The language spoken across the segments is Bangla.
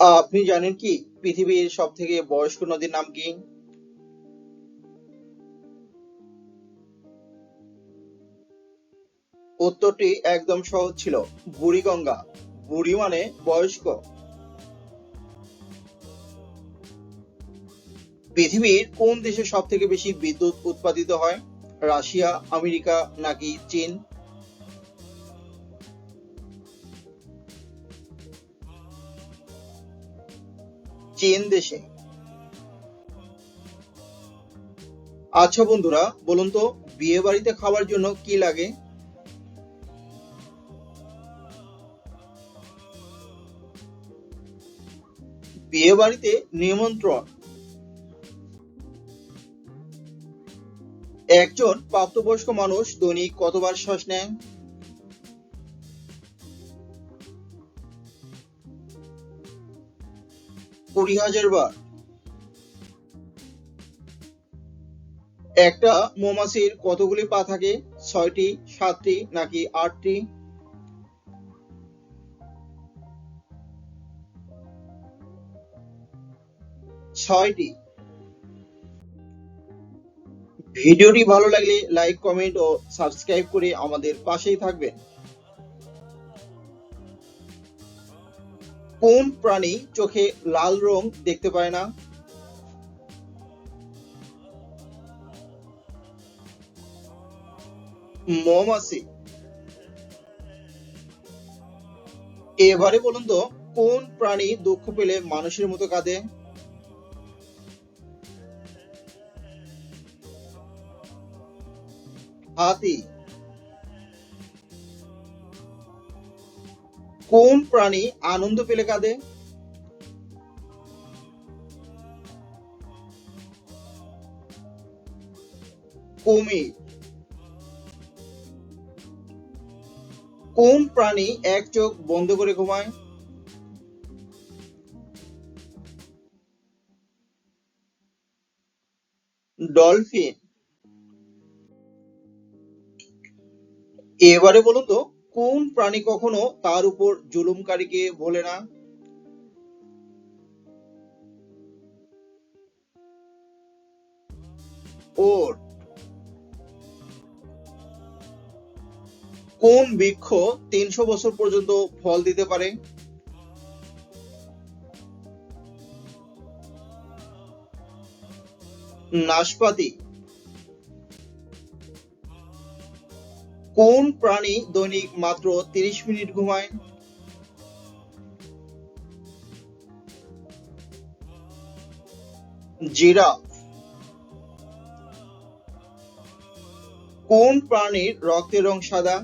আপনি জানেন কি পৃথিবীর সব থেকে বয়স্ক নদীর নাম কি? উত্তরটি একদম সহজ ছিল, বুড়িগঙ্গা। বুড়ি মানে বয়স্ক। পৃথিবীর কোন দেশে সব থেকে বেশি বিদ্যুৎ উৎপাদিত হয়? রাশিয়া, আমেরিকা নাকি চীন? চীন দেশে। আচ্ছা বন্ধুরা, বলুন তো, বিয়ে বাড়িতে খাওয়ার জন্য কি লাগে? বিয়ে বাড়িতে নিমন্ত্রণ। একজন প্রাপ্তবয়স্ক মানুষ দৈনিক কতবার শ্বাস নেয়? 20,000 বার। একটা মৌমাছির কতগুলি পা থাকে? 6টি, 7টি নাকি 8টি? 6টি। ভিডিওটি ভালো লাগলে লাইক, কমেন্ট ও সাবস্ক্রাইব করে আমাদের পাশেই থাকবেন। কোন প্রাণী চোখে লাল রং দেখতে পায় না? মৌমাছি। এবারে বলুন তো, কোন প্রাণী দুঃখ পেলে মানুষের মতো কাঁদে? হাতি। কোন প্রাণী আনন্দ পেলে কাঁদে? কুমির। কোন প্রাণী এক চোখ বন্ধ করে ঘুমায়? ডলফিন। এবারে বলুন তো, কোন প্রাণী কখনো তার উপর জুলুমকারীকে ভোলে না? ওর। কোন বৃক্ষ 300 বছর পর্যন্ত ফল দিতে পারে? নাশপাতি। কোন প্রাণী দৈনিক মাত্র 30 মিনিট ঘুমায়? জিরাফ। কোন প্রাণীর রক্তের রং সাদা?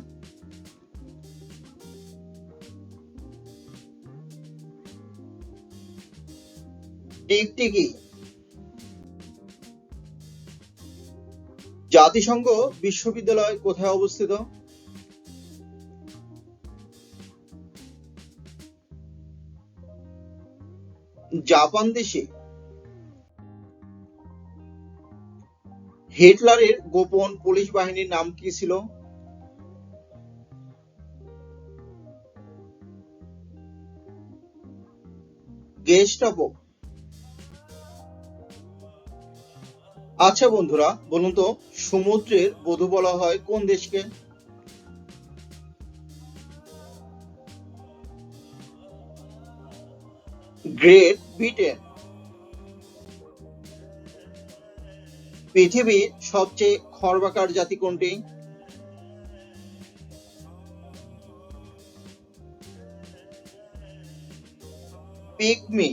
টিকটিকি। জাতিসংঘ বিশ্ববিদ্যালয় কোথায় অবস্থিত? জাপান দেশে। হিটলারের গোপন পুলিশ বাহিনীর নাম কি ছিল? গেস্টাপো। আচ্ছা বন্ধুরা, বলুন তো, সমুদ্রের বধূ বলা হয় কোন দেশকে? Great Britain. পৃথিবীর সবচেয়ে খর্বাকার জাতি কোনটি? পিগমি।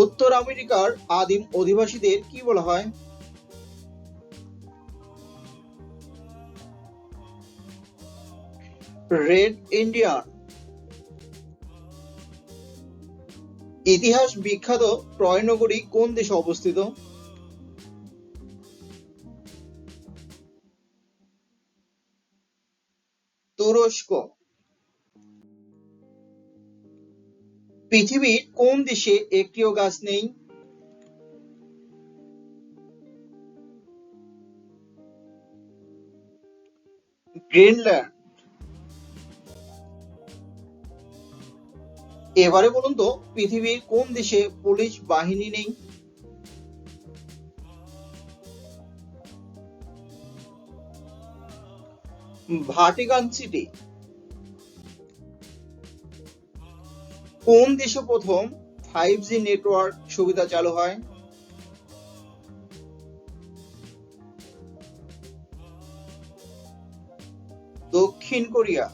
উত্তর আমেরিকার আদিম অধিবাসীদের কি বলা হয়? Red Indian. ইতিহাস বিখ্যাত ট্রয় নগরী কোন দেশে অবস্থিত? তুরস্ক। পৃথিবীর কোন দেশে একটিও গাছ নেই? গ্রিনল্যান্ড। এবারে বলুন তো, পৃথিবীর কোন দেশে পুলিশ বাহিনী নেই? Vatican city. কোন দেশে প্রথম 5G নেটওয়ার্ক সুবিধা চালু হয়? দক্ষিণ কোরিয়া।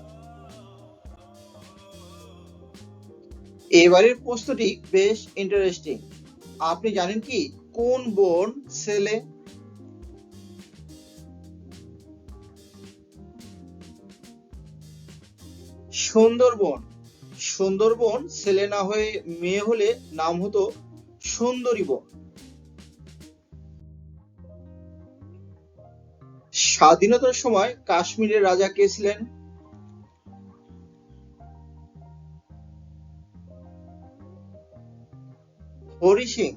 এবারের প্রশ্নটি বেশ ইন্টারেস্টিং। আপনি জানেন কি কোন বন ছেলে? সুন্দরবন। সুন্দরবন ছেলে না হয়ে মেয়ে হলে নাম হতো সুন্দরী বন। স্বাধীনতার সময় কাশ্মীরের রাজা কে ছিলেন? হরি সিং।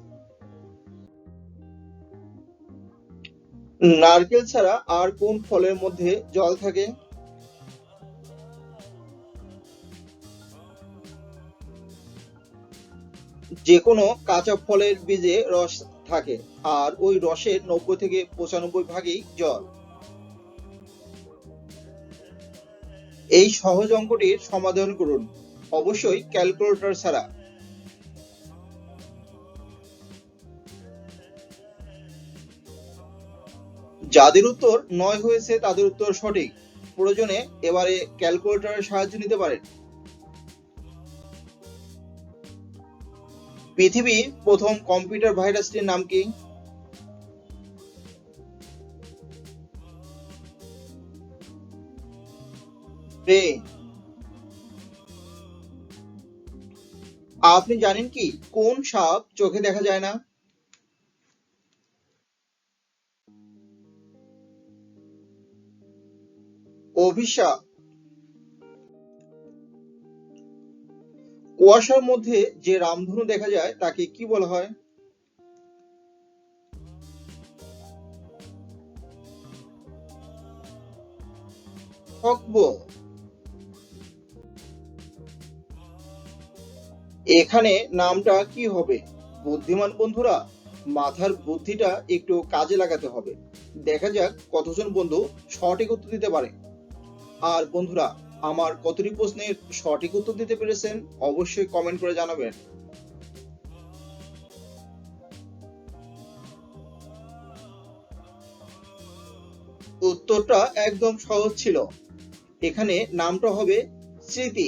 নারকেল ছাড়া আর কোন ফলের মধ্যে জল থাকে? যে কোনো কাঁচা ফলের বীজে রস থাকে, আর ওই রসের 90 থেকে 95 ভাগই জল। এই সহজ অঙ্কটির সমাধান করুন, অবশ্যই ক্যালকুলেটর ছাড়া। যাদের উত্তর 9 হয়েছে তাদের উত্তর সঠিক। প্রয়োজনে এবারে ক্যালকুলেটরের সাহায্য নিতে পারেন। পৃথিবীর প্রথম কম্পিউটার ভাইরাসটির নাম কি? ব্রেন। আপনি জানেন কি কোন সাপ চোখে দেখা যায় না? অভিশাপ। কুয়াশার মধ্যে যে রামধনু দেখা যায় তাকে কি বলা হয়? হকবো। এখানে নামটা কি হবে? বুদ্ধিমান বন্ধুরা, মাথার বুদ্ধিটা একটু কাজে লাগাতে হবে। দেখা যাক কতজন বন্ধু সঠিক উত্তর দিতে পারে। আর বন্ধুরা, আমার কতটি প্রশ্নের সঠিক উত্তর দিতে পেরেছেন অবশ্যই কমেন্ট করে জানাবেন। উত্তরটা একদম সহজ ছিল। এখানে নামটা হবে স্মৃতি।